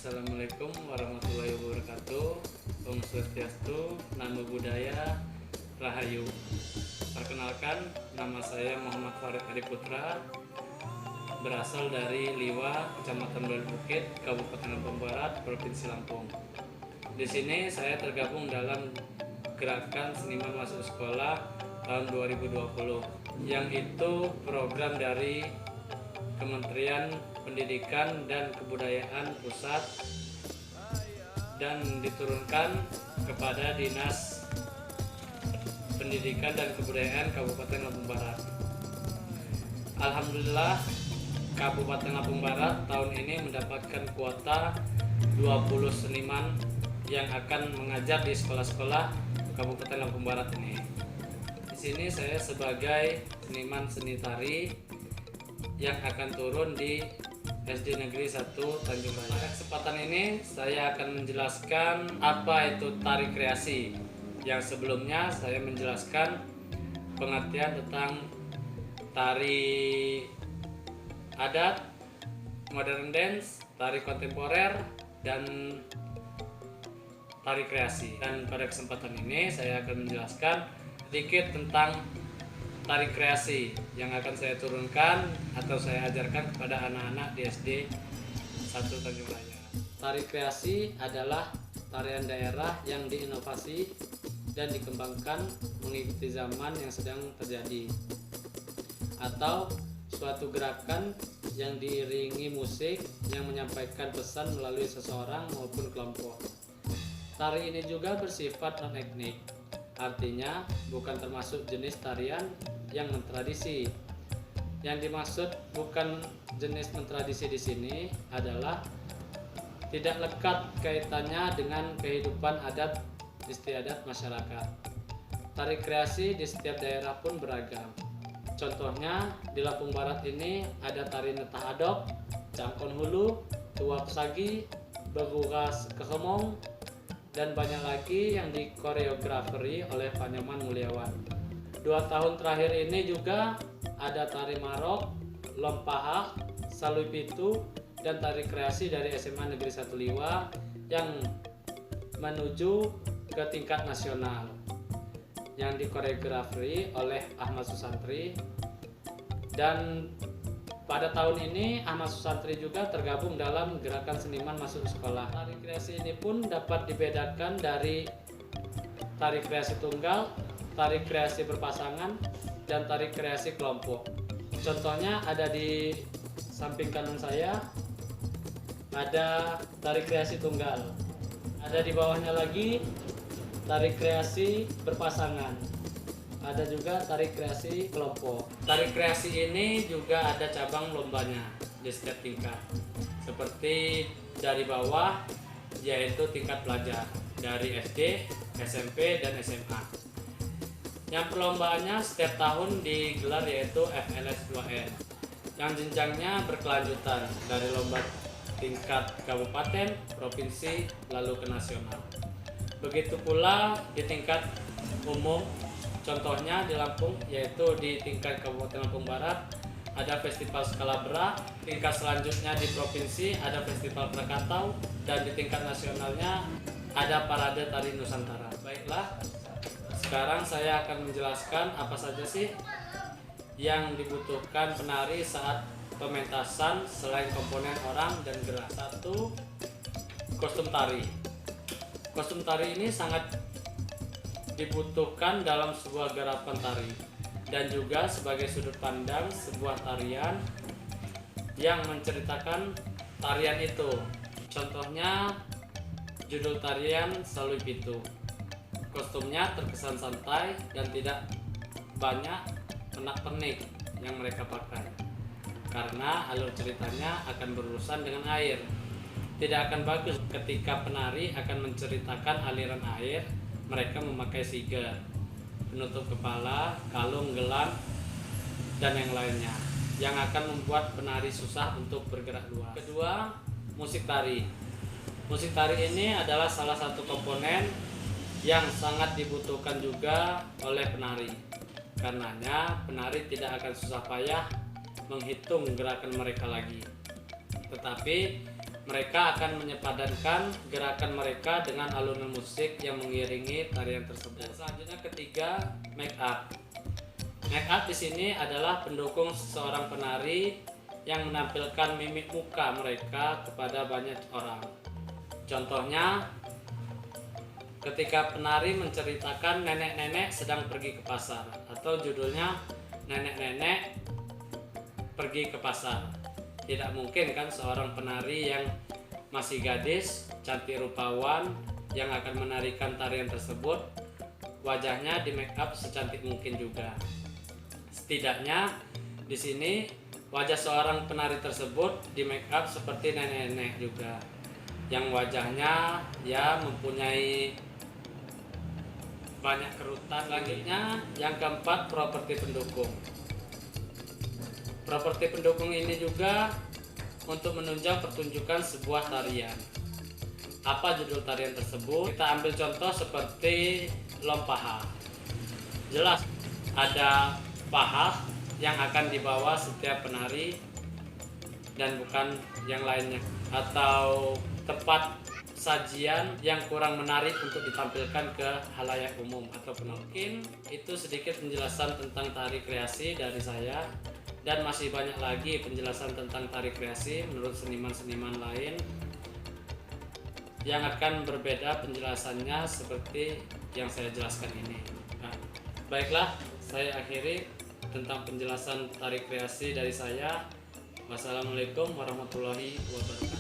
Assalamualaikum warahmatullahi wabarakatuh. Om Swastiastu, Namo Buddhaya, Rahayu. Perkenalkan, nama saya Muhammad Farid Adiputra, berasal dari Liwa, Kecamatan Bali Bukit, Kabupaten Lampung Barat, Provinsi Lampung. Di sini saya tergabung dalam gerakan Seniman Masuk Sekolah tahun 2020, yang itu program dari Kementerian Pendidikan dan Kebudayaan Pusat dan diturunkan kepada Dinas Pendidikan dan Kebudayaan Kabupaten Lampung Barat. Alhamdulillah, Kabupaten Lampung Barat tahun ini mendapatkan kuota 20 seniman yang akan mengajar di sekolah-sekolah Kabupaten Lampung Barat ini. Di sini saya sebagai seniman seni tari yang akan turun di SD Negeri 1 Tanjung Raya. Pada kesempatan ini saya akan menjelaskan apa itu tari kreasi. Yang sebelumnya saya menjelaskan pengertian tentang tari adat, modern dance, tari kontemporer, dan tari kreasi. Dan pada kesempatan ini saya akan menjelaskan sedikit tentang tari kreasi yang akan saya turunkan atau saya ajarkan kepada anak-anak di SD 1 Tanjung Raya. Tari kreasi adalah tarian daerah yang diinovasi dan dikembangkan mengikuti zaman yang sedang terjadi, atau suatu gerakan yang diiringi musik yang menyampaikan pesan melalui seseorang maupun kelompok. Tari ini juga bersifat non-etnik, artinya bukan termasuk jenis tarian yang mentradisi. Yang dimaksud bukan jenis mentradisi di sini adalah tidak lekat kaitannya dengan kehidupan adat istiadat masyarakat. Tari kreasi di setiap daerah pun beragam. Contohnya di Lampung Barat ini ada tari Netah Adok, Cangkon Hulu, Tua Pesagi, Begugas Kehemong, dan banyak lagi yang dikoreograferi oleh Panyaman Mulyawan. 2 tahun terakhir ini juga ada tari Marok, Lompahak, Salui Pitu, dan tari kreasi dari SMA Negeri 1 Liwa yang menuju ke tingkat nasional yang dikoreograferi oleh Ahmad Susantri. Dan pada tahun ini Ahmad Susantri juga tergabung dalam gerakan seniman masuk sekolah. Tari kreasi ini pun dapat dibedakan dari tari kreasi tunggal, tari kreasi berpasangan, dan tari kreasi kelompok. Contohnya ada di samping kanan saya, ada tari kreasi tunggal. Ada di bawahnya lagi tari kreasi berpasangan. Ada juga tari kreasi kelompok. Tari kreasi ini juga ada cabang lombanya di setiap tingkat. Seperti dari bawah, yaitu tingkat pelajar dari SD, SMP, dan SMA. Yang perlombaannya setiap tahun digelar yaitu FLS 2N, yang jenjangnya berkelanjutan dari lomba tingkat kabupaten, provinsi, lalu ke nasional. Begitu pula di tingkat umum, contohnya di Lampung yaitu di tingkat Kabupaten Lampung Barat ada Festival Skalabra, tingkat selanjutnya di provinsi ada Festival Krakatau, dan di tingkat nasionalnya ada Parade Tari Nusantara. Baiklah, sekarang saya akan menjelaskan apa saja sih yang dibutuhkan penari saat pementasan selain komponen orang dan gerak. 1. Kostum tari. Kostum tari ini sangat dibutuhkan dalam sebuah garapan tari dan juga sebagai sudut pandang sebuah tarian yang menceritakan tarian itu. Contohnya judul tarian Salui Pitu. Kostumnya terkesan santai dan tidak banyak pernak-pernik yang mereka pakai, karena alur ceritanya akan berurusan dengan air. Tidak akan bagus ketika penari akan menceritakan aliran air, mereka memakai siger, penutup kepala, kalung, gelang, dan yang lainnya, yang akan membuat penari susah untuk bergerak luas. 2. Musik tari. Musik tari ini adalah salah satu komponen yang sangat dibutuhkan juga oleh penari. Karenanya penari tidak akan susah payah menghitung gerakan mereka lagi. Tetapi mereka akan menyepadankan gerakan mereka dengan alunan musik yang mengiringi tarian tersebut. Dan selanjutnya ketiga, make up. Make up di sini adalah pendukung seseorang penari yang menampilkan mimik muka mereka kepada banyak orang. Contohnya, ketika penari menceritakan nenek-nenek sedang pergi ke pasar, atau judulnya nenek-nenek pergi ke pasar. Tidak mungkin kan seorang penari yang masih gadis, cantik rupawan, yang akan menarikan tarian tersebut, wajahnya di make up secantik mungkin juga. Setidaknya di sini wajah seorang penari tersebut di make up seperti nenek-nenek juga, yang wajahnya ya mempunyai banyak kerutan. Selanjutnya yang keempat, properti pendukung. Properti pendukung ini juga untuk menunjang pertunjukan sebuah tarian. Apa judul tarian tersebut? Kita ambil contoh seperti lompaha. Jelas ada paha yang akan dibawa setiap penari dan bukan yang lainnya, atau tempat sajian yang kurang menarik untuk ditampilkan ke halayak umum atau penonton. Mungkin itu sedikit penjelasan tentang tari kreasi dari saya, dan masih banyak lagi penjelasan tentang tari kreasi menurut seniman-seniman lain yang akan berbeda penjelasannya seperti yang saya jelaskan ini. Nah, baiklah, saya akhiri tentang penjelasan tari kreasi dari saya. Wassalamualaikum warahmatullahi wabarakatuh.